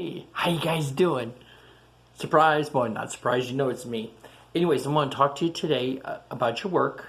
Hey, how you guys doing? Surprise? Well, not surprised, you know it's me. Anyways, I want to talk to you today about your work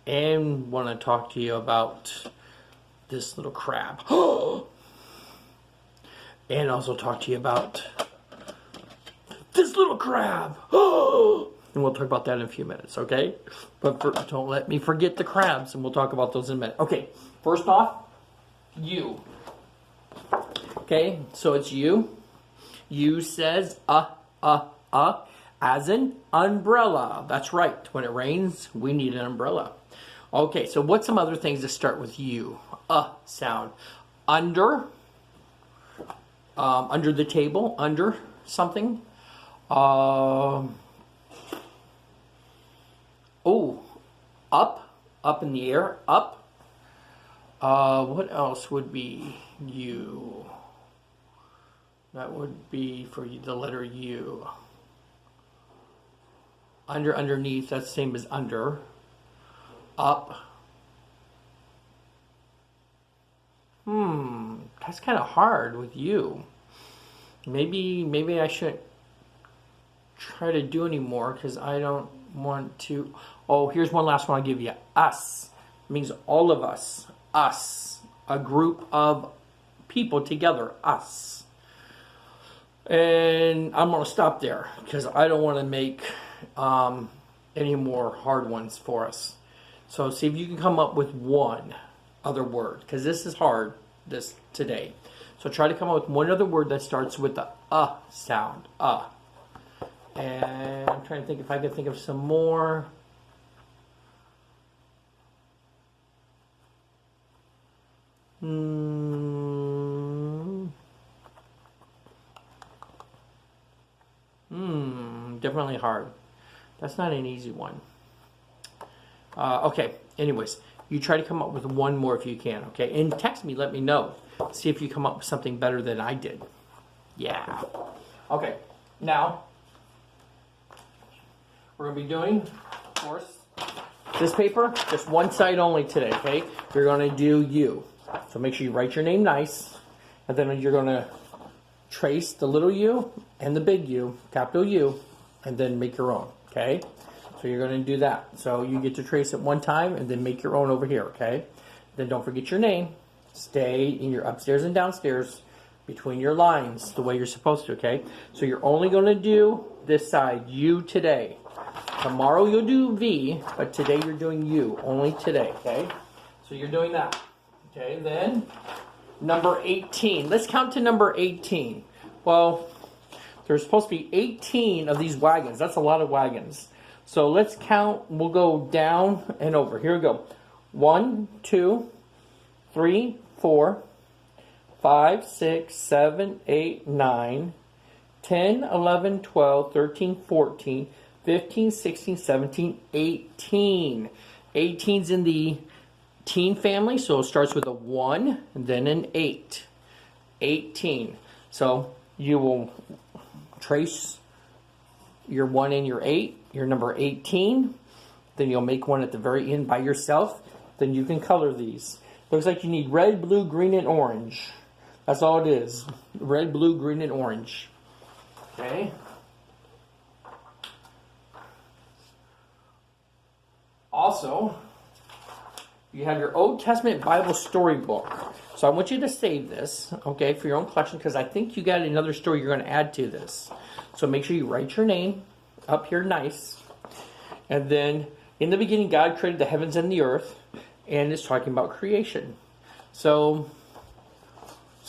and want to talk to you about this little crab. And also talk to you about this little crab. And we'll talk about that in a few minutes, okay? But don't let me forget the crabs, and we'll talk about those in a minute. Okay, first off, you. Okay, so it's you. You says as in umbrella. That's right. When it rains, we need an umbrella. Okay, so what's some other things that start with you? Sound. Under the table, under something. Up in the air, up. What else would be you? That would be for you, the letter U. Underneath, that's the same as under. Up. That's kind of hard with you. Maybe I shouldn't try to do any more because I don't want to. Oh, here's one last one I'll give you. Us. It means all of us. Us. A group of people together. Us. And I'm going to stop there because I don't want to make any more hard ones for us. So see if you can come up with one other word, because this is hard today. So try to come up with one other word that starts with the sound. And I'm trying to think if I can think of some more. Definitely hard. That's not an easy one. Okay, anyways, you try to come up with one more if you can, okay? And text me, let me know. See if you come up with something better than I did. Yeah. Okay, now, we're going to be doing, of course, this paper, just one side only today, okay? You're going to do you. So make sure you write your name nice, and then you're going to trace the little u and the big U, capital U, and then make your own, okay? So you're going to do that. So you get to trace it one time and then make your own over here, okay? Then don't forget your name. Stay in your upstairs and downstairs between your lines the way you're supposed to, okay? So you're only going to do this side, U, today. Tomorrow you'll do V, but today you're doing U, only today, okay? So you're doing that, okay? Then number 18. Let's count to number 18. Well, there's supposed to be 18 of these wagons. That's a lot of wagons. So let's count. We'll go down and over. Here we go. 1, 2, 3, 4, 5, 6, 7, 8, 9, 10, 11, 12, 13, 14, 15, 16, 17, 18. 18's in the teen family, so it starts with a 1 and then an 8. 18. So you will trace your 1 and your 8, your number 18. Then you'll make one at the very end by yourself. Then you can color these. Looks like you need red, blue, green, and orange. That's all it is. Red, blue, green, and orange. Okay. Also, you have your Old Testament Bible storybook. So I want you to save this, okay, for your own collection, because I think you got another story you're going to add to this. So make sure you write your name up here nice. And then, in the beginning, God created the heavens and the earth, and it's talking about creation. So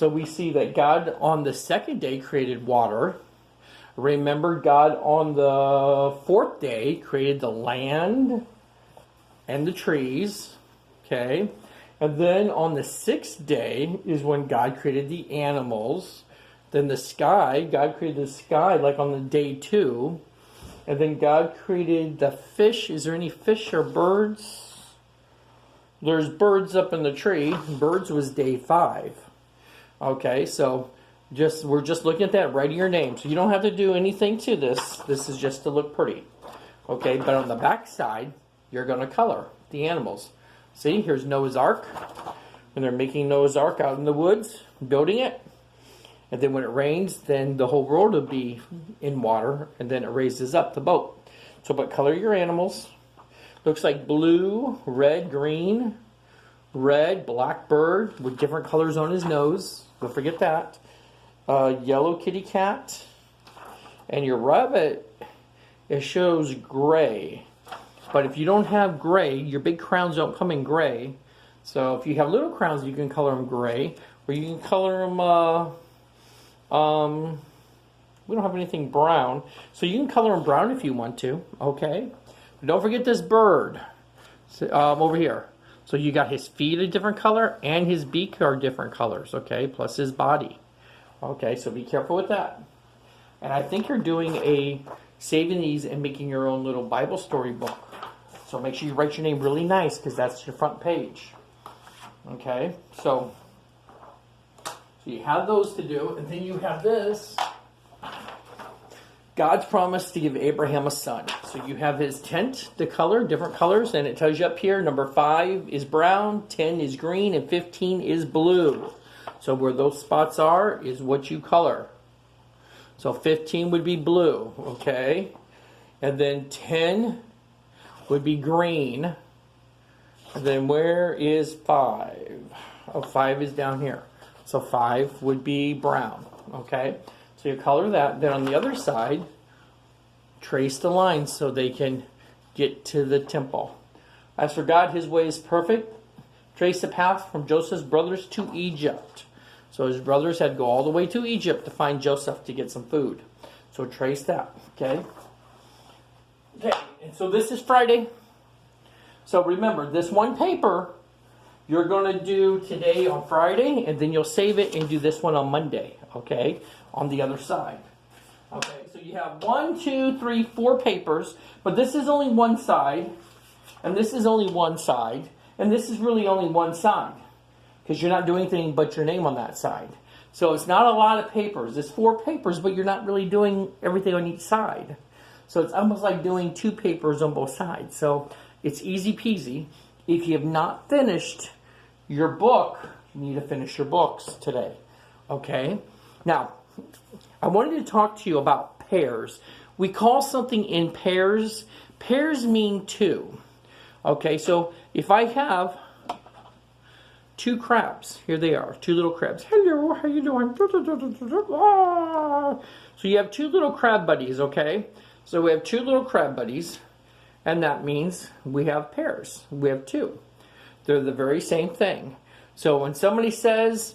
we see that God on the second day created water. Remember, God on the fourth day created the land and the trees. Okay, and then on the sixth day is when God created the animals. Then the sky, God created the sky like on the day 2. And then God created the fish. Is there any fish or birds? There's birds up in the tree. Birds was day 5. Okay, so we're just looking at that, writing your name. So you don't have to do anything to this. This is just to look pretty. Okay, but on the back side, you're going to color the animals. See, here's Noah's Ark. And they're making Noah's Ark out in the woods, building it. And then when it rains, then the whole world will be in water, and then it raises up the boat. So, but color your animals. Looks like blue, red, green, red, blackbird with different colors on his nose. Don't forget that. Yellow kitty cat. And your rabbit, it shows gray. But if you don't have gray, your big crowns don't come in gray. So if you have little crowns, you can color them gray. Or you can color them, we don't have anything brown. So you can color them brown if you want to, okay? But don't forget this bird over here. So you got his feet a different color and his beak are different colors, okay? Plus his body. Okay, so be careful with that. And I think you're doing saving these and making your own little Bible story book. So make sure you write your name really nice because that's your front page. Okay, so you have those to do, and then you have this. God's promise to give Abraham a son. So you have his tent, the color, different colors, and it tells you up here, number 5 is brown, 10 is green, and 15 is blue. So where those spots are is what you color. So 15 would be blue, okay? And then 10 would be green. And then where is 5? Oh, 5 is down here. So 5 would be brown, okay? So you color that. Then on the other side, trace the lines so they can get to the temple. As for God, his way is perfect. Trace the path from Joseph's brothers to Egypt. So his brothers had to go all the way to Egypt to find Joseph to get some food. So trace that, okay? Okay, and so this is Friday. So remember, this one paper you're going to do today on Friday, and then you'll save it and do this one on Monday, okay? On the other side. Okay, so you have 1, 2, 3, 4 papers, but this is only one side, and this is only one side, and this is really only one side, because you're not doing anything but your name on that side. So it's not a lot of papers. It's 4 papers, but you're not really doing everything on each side. So it's almost like doing 2 papers on both sides. So it's easy peasy. If you have not finished your book, you need to finish your books today. Okay? Now, I wanted to talk to you about pairs. We call something in pairs. Pairs mean 2. Okay, so if I have 2 crabs, here they are, 2 little crabs. Hello, how you doing? So you have 2 little crab buddies, okay? So we have 2 little crab buddies, and that means we have pairs. We have 2. They're the very same thing. So when somebody says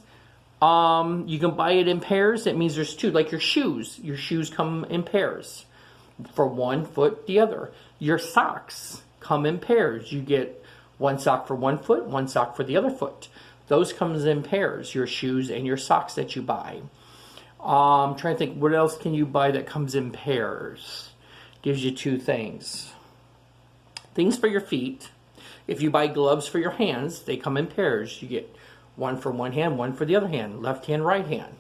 you can buy it in pairs, it means there's 2. Like your shoes. Your shoes come in pairs. For one foot, the other. Your socks come in pairs. You get 1 sock for 1 foot, 1 sock for the other foot. Those comes in pairs, your shoes and your socks that you buy. I'm trying to think, what else can you buy that comes in pairs? Gives you 2 things. Things for your feet. If you buy gloves for your hands, they come in pairs. You get 1 for one hand, 1 for the other hand. Left hand, right hand.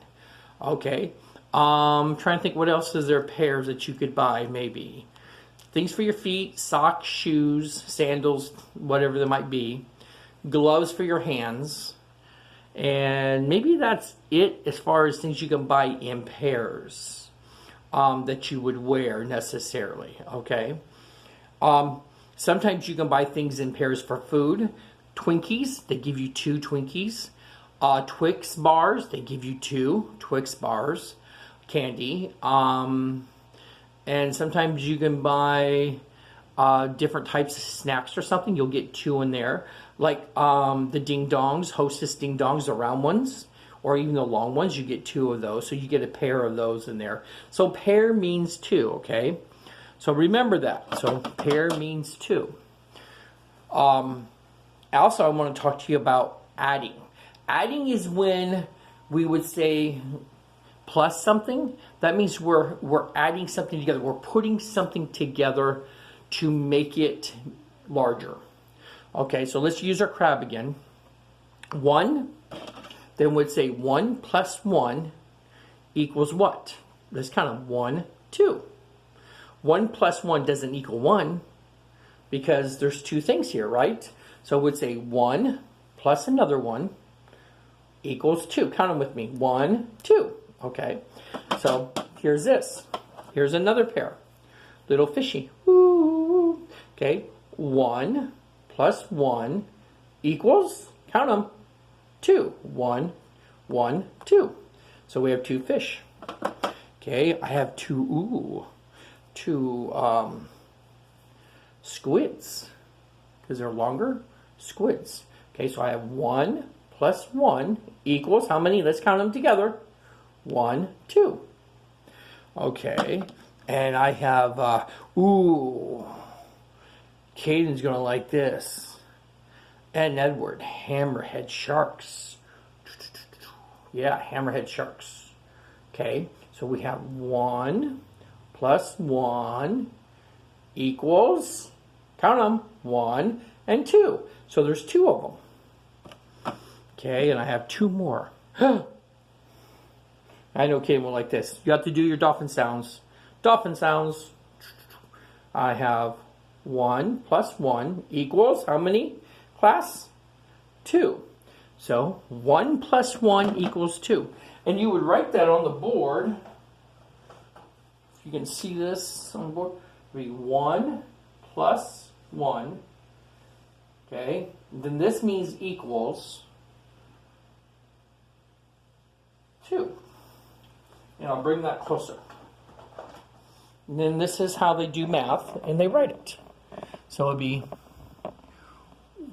Okay. Trying to think what else is there pairs that you could buy maybe. Things for your feet, socks, shoes, sandals, whatever they might be. Gloves for your hands. And maybe that's it as far as things you can buy in pairs that you would wear necessarily. Okay. Sometimes you can buy things in pairs for food. Twinkies, they give you 2 Twinkies. Twix bars, they give you 2 Twix bars. Candy. And sometimes you can buy different types of snacks or something. You'll get 2 in there. Like the Ding Dongs, Hostess Ding Dongs, the round ones. Or even the long ones, you get 2 of those. So you get a pair of those in there. So pair means 2, okay? So remember that. So pair means 2. Also, I want to talk to you about adding. Adding is when we would say plus something. That means we're adding something together. We're putting something together to make it larger. Okay, so let's use our crab again. 1, then we'd say 1 plus 1 equals what? Let's count them. 1, 2. 1 plus 1 doesn't equal 1 because there's 2 things here, right? So we'd say 1 plus another 1 equals 2. Count them with me. 1, 2. Okay, so here's this. Here's another pair. Little fishy. Ooh. Okay, 1 plus 1 equals, count them, 2. 1, 1, 2. So we have 2 fish. Okay, I have two squids, because they're longer, squids. Okay, so I have 1 plus 1 equals, how many? Let's count them together. 1, 2. Okay, and I have, Caden's gonna like this. And Edward, hammerhead sharks. Yeah, hammerhead sharks. Okay, so we have 1 plus 1 equals, count them, 1 and 2. So there's 2 of them. Okay, and I have 2 more. I know Caden will like this. You have to do your dolphin sounds. Dolphin sounds. I have 1 plus 1 equals, how many, class? 2. So 1 plus 1 equals 2. And you would write that on the board. If you can see this on the board, it would be 1 plus 1. Okay, then this means equals 2. And I'll bring that closer. And then this is how they do math, and they write it. So it'd be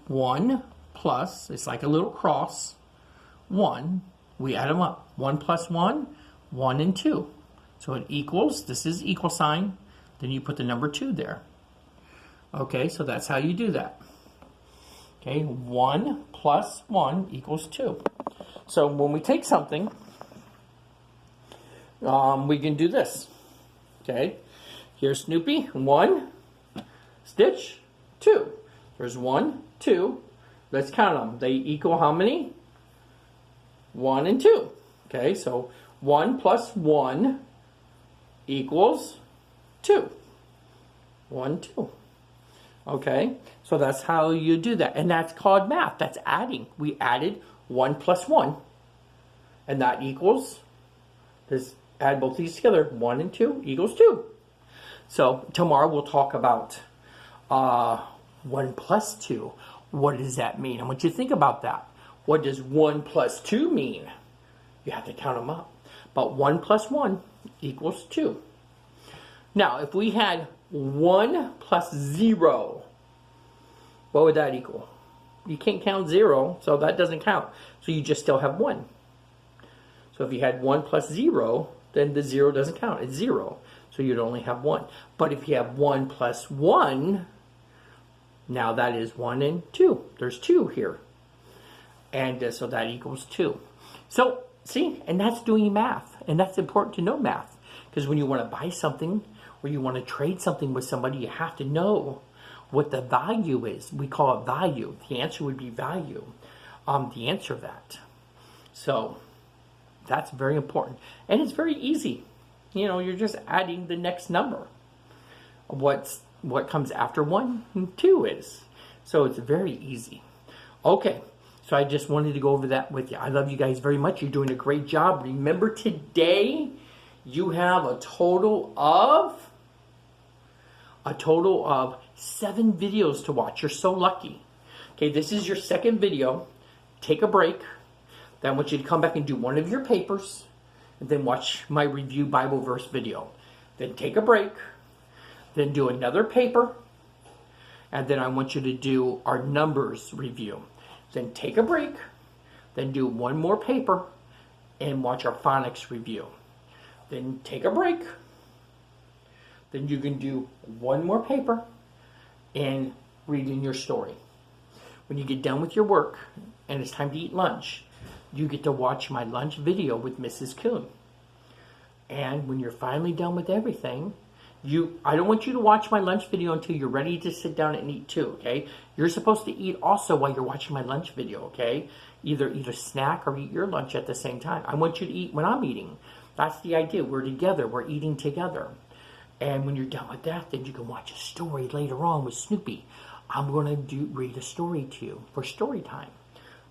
1 plus, it's like a little cross, 1, we add them up. 1 plus 1, 1 and 2. So it equals, this is equal sign, then you put the number 2 there. Okay, so that's how you do that. Okay, 1 plus 1 equals 2. So when we take something, we can do this. Okay, here's Snoopy, 1, Stitch, 2. There's 1, 2. Let's count them. They equal how many? 1 and 2. Okay, so 1 plus 1 equals 2. 1, 2. Okay, so that's how you do that. And that's called math. That's adding. We added 1 plus 1. And that equals, let's add both these together. 1 and 2 equals 2. So tomorrow we'll talk about 1 plus 2. What does that mean? I want you to think about that. What does 1 plus 2 mean? You have to count them up. But 1 plus 1 equals 2. Now, if we had 1 plus 0, what would that equal? You can't count 0, so that doesn't count. So you just still have 1. So if you had 1 plus 0, then the 0 doesn't count. It's 0. So you'd only have 1. But if you have 1 plus 1, now that is 1 and 2. There's 2 here. And so that equals 2. So, see, and that's doing math. And that's important to know math. Because when you want to buy something, or you want to trade something with somebody, you have to know what the value is. We call it value. The answer would be value. The answer of that. So, that's very important. And it's very easy. You know, you're just adding the next number. What comes after 1 and 2 is. So it's very easy. Okay, so I just wanted to go over that with you. I love you guys very much. You're doing a great job. Remember, today you have a total of 7 videos to watch. You're so lucky. Okay, this is your second video. Take a break. Then I want you to come back and do one of your papers, and then watch my review Bible verse video. Then take a break. Then do another paper, and then I want you to do our numbers review. Then take a break, then do one more paper, and watch our phonics review. Then take a break, then you can do one more paper, and read in your story. When you get done with your work, and it's time to eat lunch, you get to watch my lunch video with Mrs. Kuhn. And when you're finally done with everything, I don't want you to watch my lunch video until you're ready to sit down and eat too, okay? You're supposed to eat also while you're watching my lunch video, okay? Either eat a snack or eat your lunch at the same time. I want you to eat when I'm eating. That's the idea. We're together. We're eating together. And when you're done with that, then you can watch a story later on with Snoopy. I'm going to read a story to you for story time.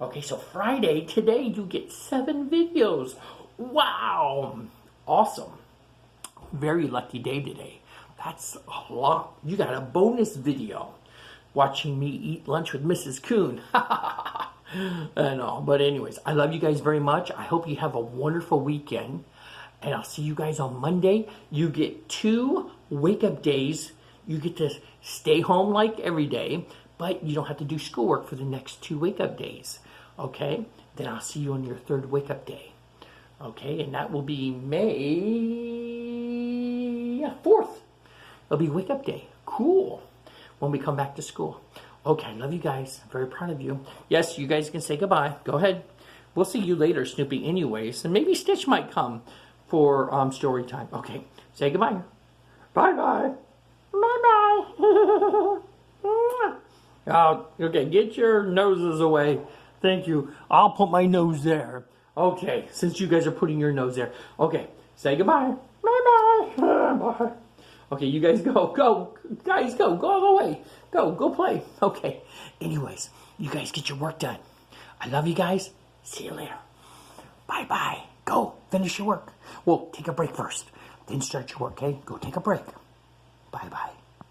Okay, so Friday, today, you get 7 videos. Wow. Awesome. Very lucky day today. That's a lot. You got a bonus video watching me eat lunch with Mrs. Coon. And all. But anyways, I love you guys very much. I hope you have a wonderful weekend. And I'll see you guys on Monday. You get 2 wake-up days. You get to stay home like every day, but you don't have to do schoolwork for the next 2 wake-up days. Okay? Then I'll see you on your 3rd wake-up day. Okay? And that will be May 4th. It'll be wake-up day. Cool. When we come back to school. Okay, I love you guys. I'm very proud of you. Yes, you guys can say goodbye. Go ahead. We'll see you later, Snoopy, anyways. And maybe Stitch might come for story time. Okay, say goodbye. Bye-bye. Bye-bye. Oh, okay, get your noses away. Thank you. I'll put my nose there. Okay, since you guys are putting your nose there. Okay, say goodbye. Bye-bye. Bye. Okay, you guys go. Go. Guys, go. Go all the way. Go play. Okay. Anyways, you guys get your work done. I love you guys. See you later. Bye-bye. Go. Finish your work. Well, take a break first. Then start your work, okay? Go take a break. Bye-bye.